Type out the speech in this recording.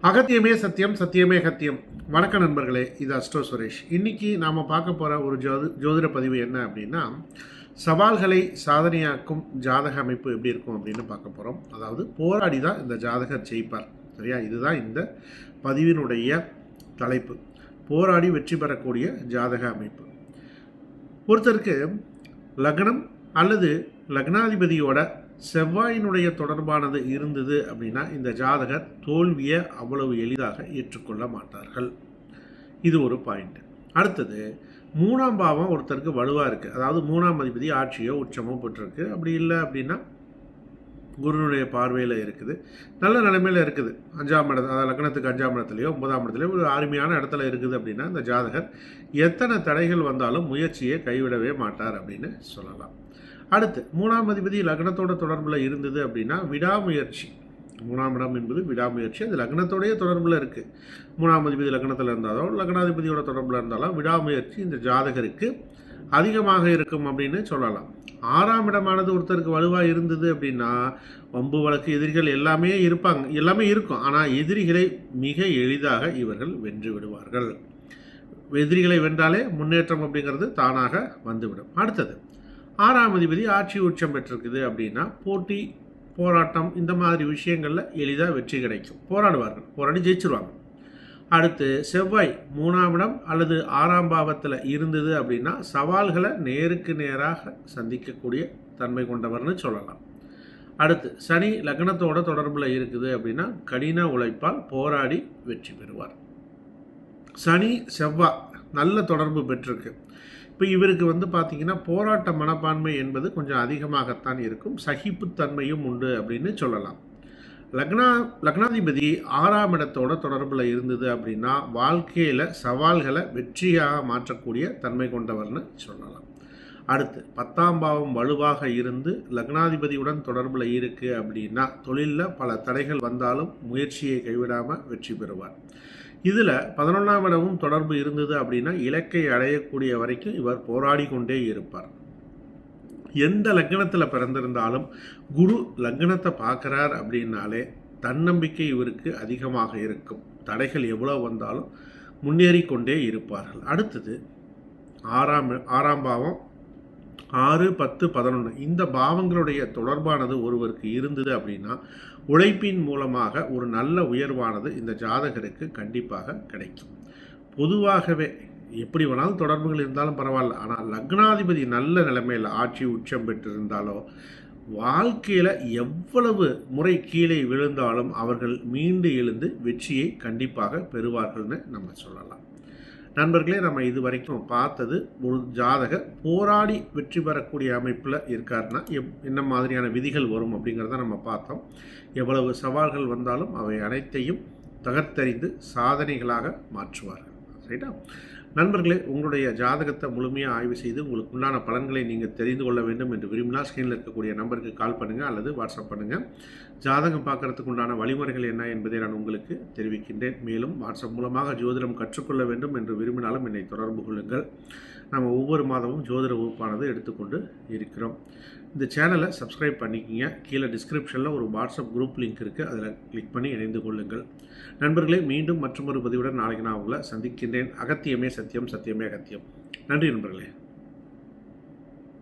அகத்தியமே சத்தியம், சத்தியமே அகத்தியம். வணக்கம் நண்பர்களே, இது அஸ்ட்ரோ சுரேஷ். இன்னைக்கு நாம் பார்க்க போகிற ஒரு ஜோதிட பதிவு என்ன அப்படின்னா, சவால்களை சாதனையாக்கும் ஜாதக அமைப்பு எப்படி இருக்கும் அப்படின்னு பார்க்க போகிறோம். அதாவது போராடி தான் இந்த ஜாதகர் ஜெயிப்பார். சரியா? இதுதான் இந்த பதிவினுடைய தலைப்பு. போராடி வெற்றி பெறக்கூடிய ஜாதக அமைப்பு. ஒருத்தருக்கு லக்னம் அல்லது லக்னாதிபதியோட செவ்வாயினுடைய தொடர்பானது இருந்தது அப்படின்னா இந்த ஜாதகர் தோல்வியை அவ்வளவு எளிதாக ஏற்றுக்கொள்ள மாட்டார்கள். இது ஒரு பாயிண்ட். அடுத்தது, 3ஆம் பாவம் ஒருத்தருக்கு வலுவாக இருக்குது. அதாவது 3ஆம் அதிபதி ஆட்சியோ உச்சமோ பெற்றிருக்கு. அப்படி இல்லை அப்படின்னா குருனுடைய பார்வையில் இருக்குது, நல்ல நிலைமையில் இருக்குது. 5ஆம் இடத்துல, அதாவது லக்னத்துக்கு 5ஆம் இடத்துலையோ 9ஆம் இடத்துலையோ ஒரு அருமையான இடத்துல இருக்குது அப்படின்னா இந்த ஜாதகர் எத்தனை தடைகள் வந்தாலும் முயற்சியை கைவிடவே மாட்டார் அப்படின்னு சொல்லலாம். அடுத்து, 3ஆம் அதிபதி லக்னத்தோட தொடர்பில் இருந்தது அப்படின்னா விடாமுயற்சி. 3ஆம் இடம் என்பது விடாமுயற்சி. அது லக்னத்தோடைய தொடர்பில் இருக்குது. 3ஆம் அதிபதி லக்னத்தில் இருந்தாலோ லக்னாதிபதியோட தொடர்பில் இருந்தாலும் விடாமுயற்சி இந்த ஜாதகருக்கு அதிகமாக இருக்கும் அப்படின்னு சொல்லலாம். 6ஆம் இடமானது ஒருத்தருக்கு வலுவாக இருந்தது அப்படின்னா வம்பு வழக்கு எதிரிகள் எல்லாமே இருக்கும். ஆனால் எதிரிகளை மிக எளிதாக இவர்கள் வென்று விடுவார்கள். எதிரிகளை வென்றாலே முன்னேற்றம் அப்படிங்கிறது தானாக வந்துவிடும். அடுத்தது, 6ஆம் அதிபதி ஆட்சி உச்சம் பெற்றிருக்குது அப்படின்னா போட்டி போராட்டம் இந்த மாதிரி விஷயங்களில் எளிதாக வெற்றி கிடைக்கும். போராடி ஜெயிச்சிருவாங்க. அடுத்து, செவ்வாய் 3ஆம் இடம் அல்லது 6ஆம் பாவத்தில் இருந்தது அப்படின்னா சவால்களை நேருக்கு நேராக சந்திக்கக்கூடிய தன்மை கொண்டவர்னு சொல்லலாம். அடுத்து, சனி லக்னத்தோட தொடர்பில் இருக்குது அப்படின்னா கடின உழைப்பால் போராடி வெற்றி பெறுவார். சனி செவ்வாய் நல்ல தொடர்பு பெற்றிருக்கு. இப்போ இவருக்கு பார்த்தீங்கன்னா போராட்ட மனப்பான்மை என்பது கொஞ்சம் அதிகமாகத்தான் இருக்கும். சகிப்புத்தன்மையும் உண்டு அப்படின்னு சொல்லலாம். லக்னாதிபதி 6ஆம் இடத்தோட தொடர்பில் இருந்தது அப்படின்னா வாழ்க்கையில் சவால்களை வெற்றியாக மாற்றக்கூடிய தன்மை கொண்டவர்னு சொல்லலாம். அடுத்து, 10ஆம் பாவம் வலுவாக இருந்து லக்னாதிபதியுடன் தொடர்பில் இருக்குது அப்படின்னா தொழிலில் பல தடைகள் வந்தாலும் முயற்சியை கைவிடாமல் வெற்றி பெறுவார். இதில் 11ஆம் இடமும் தொடர்பு இருந்தது அப்படின்னா இலக்கை அடையக்கூடிய வரைக்கும் இவர் போராடி கொண்டே இருப்பார். எந்த லக்னத்தில் பிறந்திருந்தாலும் குரு லக்னத்தை பார்க்குறார் அப்படின்னாலே தன்னம்பிக்கை இவருக்கு அதிகமாக இருக்கும். தடைகள் எவ்வளோ வந்தாலும் முன்னேறி கொண்டே இருப்பார்கள். அடுத்தது, 6ஆம் பாவம் 6, 10, 11 இந்த பாவங்களுடைய தொடர்பானது ஒருவருக்கு இருந்தது அப்படின்னா உழைப்பின் மூலமாக ஒரு நல்ல உயர்வானது இந்த ஜாதகருக்கு கண்டிப்பாக கிடைக்கும். பொதுவாகவே எப்படி வேணாலும் தொடர்புகள் இருந்தாலும் பரவாயில்ல, ஆனால் லக்னாதிபதி நல்ல நிலைமையில் ஆட்சி உச்சம் பெற்றிருந்தாலோ வாழ்க்கையில் எவ்வளவு முறை கீழே விழுந்தாலும் அவர்கள் மீண்டு எழுந்து வெற்றியை கண்டிப்பாக பெறுவார்கள்னு நம்ம சொல்லலாம். நண்பர்களே, நம்ம இது வரைக்கும் பார்த்தது ஒரு ஜாதகர் போராடி வெற்றி பெறக்கூடிய அமைப்பில் இருக்காருன்னா என்ன மாதிரியான விதிகள் வரும் அப்படிங்கிறத நம்ம பார்த்தோம். எவ்வளவு சவால்கள் வந்தாலும் அவை அனைத்தையும் தகர்த்தறிந்து சாதனைகளாக மாற்றுவார்கள். ரைட்டா? நண்பர்களே, உங்களுடைய ஜாதகத்தை முழுமையாக ஆய்வு செய்து உங்களுக்கு உண்டான பலன்களை நீங்கள் தெரிந்து கொள்ள வேண்டும் என்று விரும்பினால் ஸ்க்ரீனில் இருக்கக்கூடிய நம்பருக்கு கால் பண்ணுங்கள் அல்லது வாட்ஸ்அப் பண்ணுங்கள். ஜாதகம் பார்க்குறதுக்கு உண்டான வழிமுறைகள் என்ன என்பதை நான் உங்களுக்கு தெரிவிக்கின்றேன். மேலும் வாட்ஸ்அப் மூலமாக ஜோதிடம் கற்றுக்கொள்ள வேண்டும் என்று விரும்பினாலும் என்னை தொடர்பு கொள்ளுங்கள். நம்ம ஒவ்வொரு மாதமும் ஜோதிட வகுப்பானது எடுத்துக்கொண்டு இருக்கிறோம். இந்த சேனலை சப்ஸ்கிரைப் பண்ணிக்கிங்க. கீழே டிஸ்கிரிப்ஷனில் ஒரு வாட்ஸ்அப் குரூப் லிங்க் இருக்குது, அதில் கிளிக் பண்ணி இணைந்து கொள்ளுங்கள். நண்பர்களே, மீண்டும் மற்றொரு பதிவுடன் நாளைக்கு நான் உங்களை சந்திக்கின்றேன். அகத்தியமே சத்தியம், சத்தியமே அகத்தியம். நன்றி நண்பர்களே.